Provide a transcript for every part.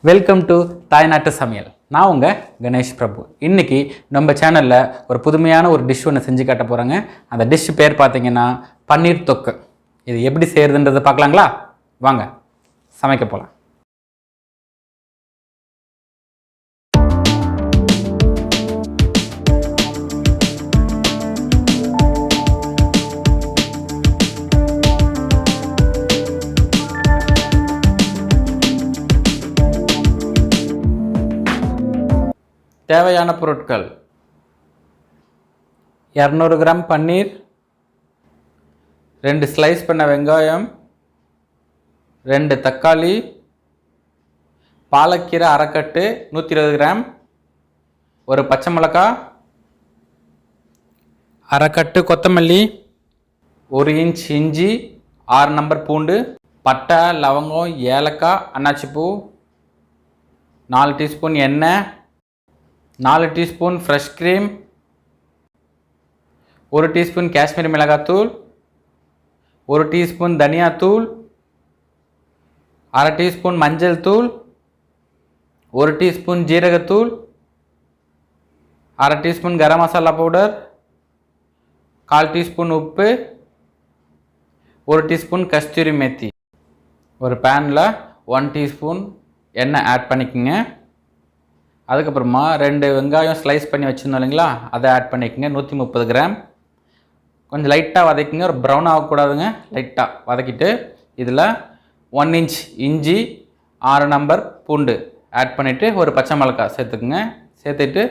Welcome to தாய் நாட்டு சமையல். நான் உங்கள் கணேஷ் பிரபு. இன்றைக்கி நம்ம சேனலில் ஒரு புதுமையான ஒரு டிஷ் ஒன்று செஞ்சு காட்ட போகிறாங்க. அந்த டிஷ் பேர் பார்த்தீங்கன்னா பன்னீர் தொக்கு. இது எப்படி செய்கிறதுன்றதை பார்க்கலாங்களா? வாங்க சமைக்க போகலாம். தேவையான பொருட்கள்: 200 கிராம் பன்னீர், 2 ஸ்லைஸ் பண்ண வெங்காயம், 2 தக்காளி, பாலக்கீரை அரைக்கட்டு 120 கிராம், ஒரு பச்சை மிளகாய், அரைக்கட்டு கொத்தமல்லி, 1 இன்ச் இஞ்சி, 6 நம்பர் பூண்டு, பட்டை, லவங்கம், ஏலக்காய், அன்னாச்சிப்பூ, 4 டீஸ்பூன் எண்ணெய், 4 teaspoon fresh cream, 1 teaspoon Kashmiri மிளகாத்தூள், 1 டீஸ்பூன் தனியாத்தூள், அரை டீஸ்பூன் மஞ்சள் தூள், 1 டீஸ்பூன் ஜீரகத்தூள், அரை teaspoon garam masala powder, 1/4 teaspoon உப்பு, 1 டீஸ்பூன் கஸ்தூரி மெத்தி. ஒரு பேனில் 1 டீஸ்பூன் எண்ணெய் ஆட் பண்ணிக்கோங்க. அதுக்கப்புறமா 2 வெங்காயம் ஸ்லைஸ் பண்ணி வச்சுருந்தோம் இல்லைங்களா, அதை ஆட் பண்ணிக்கோங்க. 130 கிராம். கொஞ்சம் லைட்டாக வதக்கிங்க, ஒரு ப்ரௌன் ஆகக்கூடாதுங்க, லைட்டாக வதக்கிட்டு இதில் 1 இன்ச் இஞ்சி, 6 நம்பர் பூண்டு ஆட் பண்ணிவிட்டு ஒரு பச்சை மிளகாய் சேர்த்துக்குங்க. சேர்த்துட்டு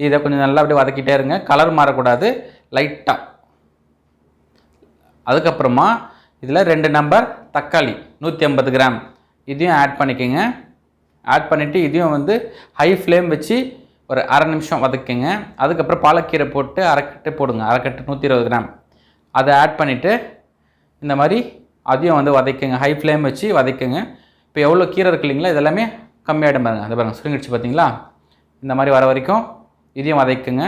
இதை கொஞ்சம் நல்லா அப்படியே வதக்கிட்டே இருங்க, கலர் மாறக்கூடாது, லைட்டாக. அதுக்கப்புறமா இதில் 2 நம்பர் தக்காளி 150 கிராம் இதையும் ஆட் பண்ணிக்கோங்க. ஆட் பண்ணிவிட்டு இதையும் ஹை ஃப்ளேம் வச்சு ஒரு அரை நிமிஷம் வதக்குங்க. அதுக்கப்புறம் பாலக்கீரை போட்டு அரைக்கட்டு போடுங்க, அரைக்கட்டு 120 கிராம் அதை ஆட் பண்ணிவிட்டு இந்த மாதிரி அதையும் வதக்குங்க, ஹை ஃப்ளேம் வச்சு வதக்குங்க. இப்போ எவ்வளோ கீரை இருக்கு இல்லைங்களா, இதெல்லாமே கம்மியாகிடும் பாருங்க. அதை பாருங்கள், சுருங்கிடுச்சு பார்த்தீங்களா? இந்த மாதிரி வர வரைக்கும் இதையும் வதக்குங்க.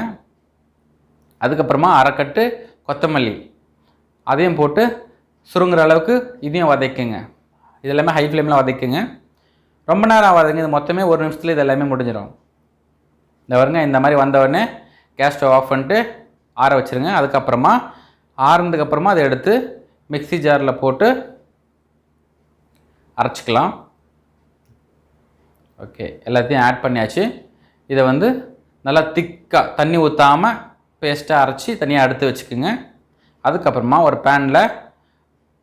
அதுக்கப்புறமா அரைக்கட்டு கொத்தமல்லி அதையும் போட்டு சுருங்குற அளவுக்கு இதையும் வதக்குங்க. இதெல்லாமே ஹை ஃப்ளேமில் வதக்குங்க. ரொம்ப நேரம் ஆகாதுங்க, இது மொத்தமே 1 நிமிஷத்தில் இது எல்லாமே முடிஞ்சிடும். இந்த பாருங்க, இந்த மாதிரி வந்தவுடனே கேஸ் ஸ்டவ் ஆஃப் பண்ணிட்டு ஆற வச்சுருங்க. அதுக்கப்புறமா ஆறுனதுக்கப்புறமா அதை எடுத்து மிக்ஸி ஜாரில் போட்டு அரைச்சிக்கலாம். ஓகே, எல்லாத்தையும் ஆட் பண்ணியாச்சு. இதை நல்லா திக்காக தண்ணி ஊற்றாமல் பேஸ்ட்டாக அரைச்சி தனியாக எடுத்து வச்சுக்கோங்க. அதுக்கப்புறமா ஒரு பேனில்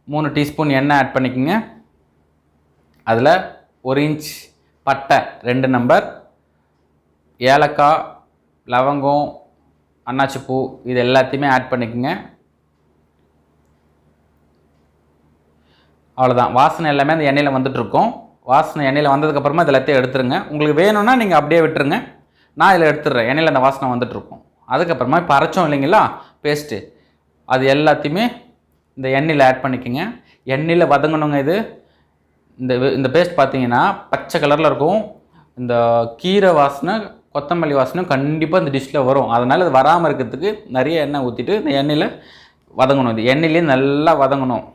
3 டீஸ்பூன் எண்ணெய் ஆட் பண்ணிக்கோங்க. அதில் 1 இன்ச் பட்டை 2 நம்பர், ஏலக்காய், லவங்கம், அன்னாச்சிப்பூ இது எல்லாத்தையுமே ஆட் பண்ணிக்கோங்க. அவ்வளோதான், வாசனை எல்லாமே அந்த எண்ணெயில் வந்துட்டுருக்கோம். வாசனை எண்ணெயில் வந்ததுக்கப்புறமா இது எல்லாத்தையும் எடுத்துருங்க. உங்களுக்கு வேணும்னா நீங்கள் அப்படியே விட்டுருங்க, நான் இதில் எடுத்துடுறேன். எண்ணெயில் அந்த வாசனை வந்துட்டுருக்கும். அதுக்கப்புறமா இப்போ அரைச்சோம் இல்லைங்களா பேஸ்ட்டு, அது எல்லாத்தையுமே இந்த எண்ணெயில் ஆட் பண்ணிக்கோங்க. எண்ணெயில் வதங்கணுங்க. இந்த பேஸ்ட் பார்த்தீங்கன்னா பச்சை கலரில் இருக்கும். இந்த கீரை வாசனை, கொத்தமல்லி வாசனை கண்டிப்பாக இந்த டிஷ்ஷில் வரும். அதனால் இது வராமல் இருக்கிறதுக்கு நிறைய எண்ணெய் ஊற்றிட்டு இந்த எண்ணெயில் வதங்கணும். இது எண்ணெயிலே நல்லா வதங்கணும்.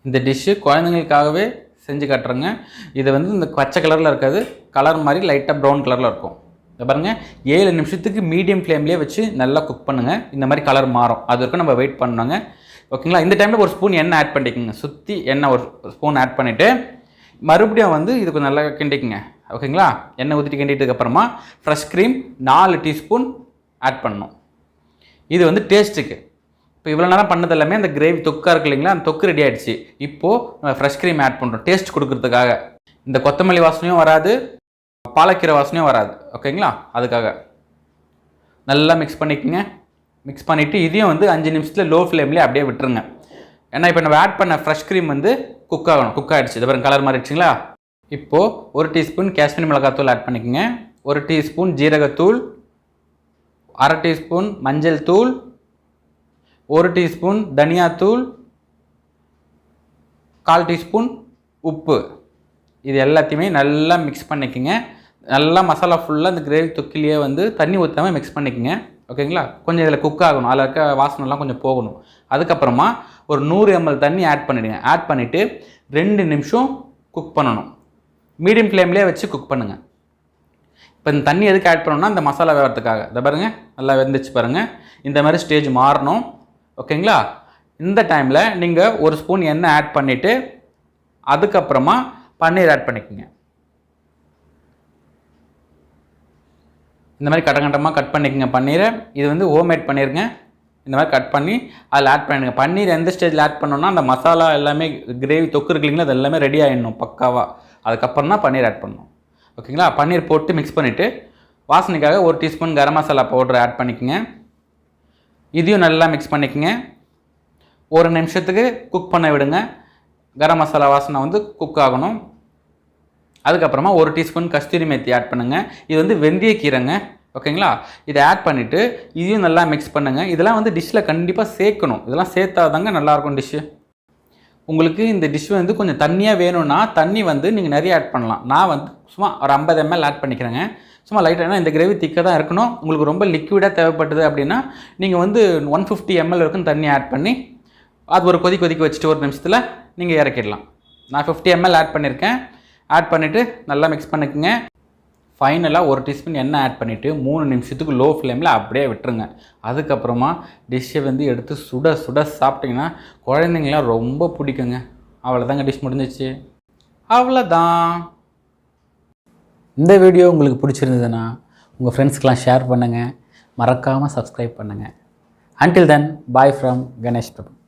இந்த டிஷ்ஷு குழந்தைங்களுக்காகவே செஞ்சு காட்டுறேங்க. இது இந்த பச்சை கலரில் இருக்காது, கலர் மாதிரி லைட்டாக ப்ரௌன் கலரில் இருக்கும். இதை பாருங்கள், 7 நிமிஷத்துக்கு மீடியம் ஃப்ளேம்லேயே வச்சு நல்லா குக் பண்ணுங்கள். இந்த மாதிரி கலர் மாறும், அது வரைக்கும் நம்ம வெயிட் பண்ணுங்க. ஓகேங்களா? இந்த டைமில் ஒரு ஸ்பூன் எண்ணெய் ஆட் பண்ணிக்கோங்க. சுற்றி எண்ணெய் ஒரு ஸ்பூன் ஆட் பண்ணிவிட்டு மறுபடியும் இது கொஞ்சம் நல்லா கிண்டிக்குங்க. ஓகேங்களா? எண்ணெய் ஊற்றிட்டு கிண்டிட்டதுக்கப்புறமா ஃப்ரெஷ் க்ரீம் 4 டீஸ்பூன் ஆட் பண்ணணும். இது டேஸ்ட்டுக்கு. இப்போ இவ்வளோ நேரம் பண்ணது எல்லாமே அந்த கிரேவி தொக்காக இருக்கு இல்லைங்களா, அந்த தொக்கு ரெடி ஆகிடுச்சு. இப்போது நம்ம ஃப்ரெஷ் க்ரீம் ஆட் பண்ணுறோம் டேஸ்ட் கொடுக்கறதுக்காக. இந்த கொத்தமல்லி வாசனையும் வராது, பாலக்கீரை வாசனையும் வராது. ஓகேங்களா? அதுக்காக நல்லா மிக்ஸ் பண்ணிக்கோங்க. மிக்ஸ் பண்ணிவிட்டு இதையும் 5 நிமிஷத்தில் லோ ஃப்ளேம்லேயே அப்படியே விட்டுருங்க. ஏன்னா இப்போ நம்ம ஆட் பண்ண ஃப்ரெஷ் க்ரீம் குக் ஆகணும். குக் ஆகிடுச்சு. இது பாருங்க, கலர் மாறிடுச்சுங்களா? இப்போது 1 டீஸ்பூன் காஷ்மீரி மிளகாத்தூள் ஆட் பண்ணிக்கோங்க. 1 டீஸ்பூன் ஜீரகத்தூள், அரை டீஸ்பூன் மஞ்சள் தூள், 1 டீஸ்பூன் தனியாத்தூள், 1/4 டீஸ்பூன் உப்பு. இது எல்லாத்தையுமே நல்லா மிக்ஸ் பண்ணிக்கோங்க. நல்லா மசாலா ஃபுல்லாக இந்த கிரேவி தொக்கிலேயே தண்ணி ஊற்றாமல் மிக்ஸ் பண்ணிக்கோங்க. ஓகேங்களா? கொஞ்சம் இதில் குக் ஆகணும், அதில் இருக்க வாசனைலாம் கொஞ்சம் போகணும். அதுக்கப்புறமா ஒரு 100 ml தண்ணி ஆட் பண்ணிவிடுங்க. ஆட் பண்ணிவிட்டு 2 நிமிஷம் குக் பண்ணணும். மீடியம் ஃப்ளேம்லேயே வச்சு குக் பண்ணுங்கள். இப்போ இந்த தண்ணி எதுக்கு ஆட் பண்ணணும்னா இந்த மசாலா வேகிறதுக்காக. இதை பாருங்கள், நல்லா வெந்துச்சு பாருங்கள். இந்த மாதிரி ஸ்டேஜ் மாறணும். ஓகேங்களா? இந்த டைமில் நீங்கள் ஒரு ஸ்பூன் எண்ணெய் ஆட் பண்ணிவிட்டு அதுக்கப்புறமா பன்னீர் ஆட் பண்ணிக்கோங்க. இந்த மாதிரி கட்டமாக கட் பண்ணிக்கோங்க பன்னீரை. இது வந்து ஹோம்மேட் பன்னீருங்க. இந்த மாதிரி கட் பண்ணி அதில் ஆட் பண்ணிடுங்க. பன்னீர் எந்த ஸ்டேஜில் ஆட் பண்ணணும்னா அந்த மசாலா எல்லாமே கிரேவி தொக்கு இருக்கு இல்லைங்களா, அது எல்லாமே ரெடி ஆகிடணும் பக்காவாக. அதுக்கப்புறம் தான் பன்னீர் ஆட் பண்ணணும். ஓகேங்களா? பன்னீர் போட்டு மிக்ஸ் பண்ணிவிட்டு வாசனைக்காக 1 teaspoon garam masala powder add பண்ணிக்கோங்க. இதையும் நல்லா மிக்ஸ் பண்ணிக்கோங்க. 1 நிமிஷத்துக்கு குக் பண்ண விடுங்க. கரம் மசாலா வாசனை வந்து குக் ஆகணும். அதுக்கப்புறமா 1 டீஸ்பூன் கஸ்தூரி மேத்தி ஆட் பண்ணுங்கள். இது வந்து வெந்தய கீரைங்க. ஓகேங்களா? இதை ஆட் பண்ணிவிட்டு இதையும் நல்லா மிக்ஸ் பண்ணுங்கள். இதெல்லாம் வந்து டிஷ்ஷில் கண்டிப்பாக சேர்க்கணும். இதெல்லாம் சேர்த்தா தாங்க நல்லாயிருக்கும் டிஷ்ஷு. உங்களுக்கு இந்த டிஷ் வந்து கொஞ்சம் தண்ணியாக வேணும்னா தண்ணி வந்து நீங்கள் நிறைய ஆட் பண்ணலாம். நான் வந்து சும்மா ஒரு 50 ml ஆட் பண்ணிக்கிறேங்க. சும்மா லைட்டாக, ஏன்னா இந்த கிரேவி திக்காக தான் இருக்கணும். உங்களுக்கு ரொம்ப லிக்விடாக தேவைப்பட்டது அப்படின்னா நீங்கள் வந்து 150 ml இருக்குன்னு தண்ணி ஆட் பண்ணி அது ஒரு கொதிக்க வச்சுட்டு 1 நிமிஷத்தில் நீங்கள் இறக்கிடலாம். நான் 50 ml ஆட் பண்ணியிருக்கேன். ஆட் பண்ணிவிட்டு நல்லா மிக்ஸ் பண்ணிக்கோங்க. ஃபைனலாக 1 டீஸ்பூன் எண்ணெய் ஆட் பண்ணிவிட்டு 3 நிமிஷத்துக்கு லோ ஃப்ளேமில் அப்படியே விட்டுருங்க. அதுக்கப்புறமா டிஷ்ஷை வந்து எடுத்து சுட சுட சாப்பிட்டிங்கன்னா குழந்தைங்களாம் ரொம்ப பிடிக்குங்க. அவ்வளோதாங்க, டிஷ் முடிஞ்சிச்சு. அவ்வளோதான். இந்த வீடியோ உங்களுக்கு பிடிச்சிருந்ததுன்னா உங்கள் ஃப்ரெண்ட்ஸ்க்கெலாம் ஷேர் பண்ணுங்கள். மறக்காமல் சப்ஸ்கிரைப் பண்ணுங்கள். Until then, bye from Ganesh Prabhu.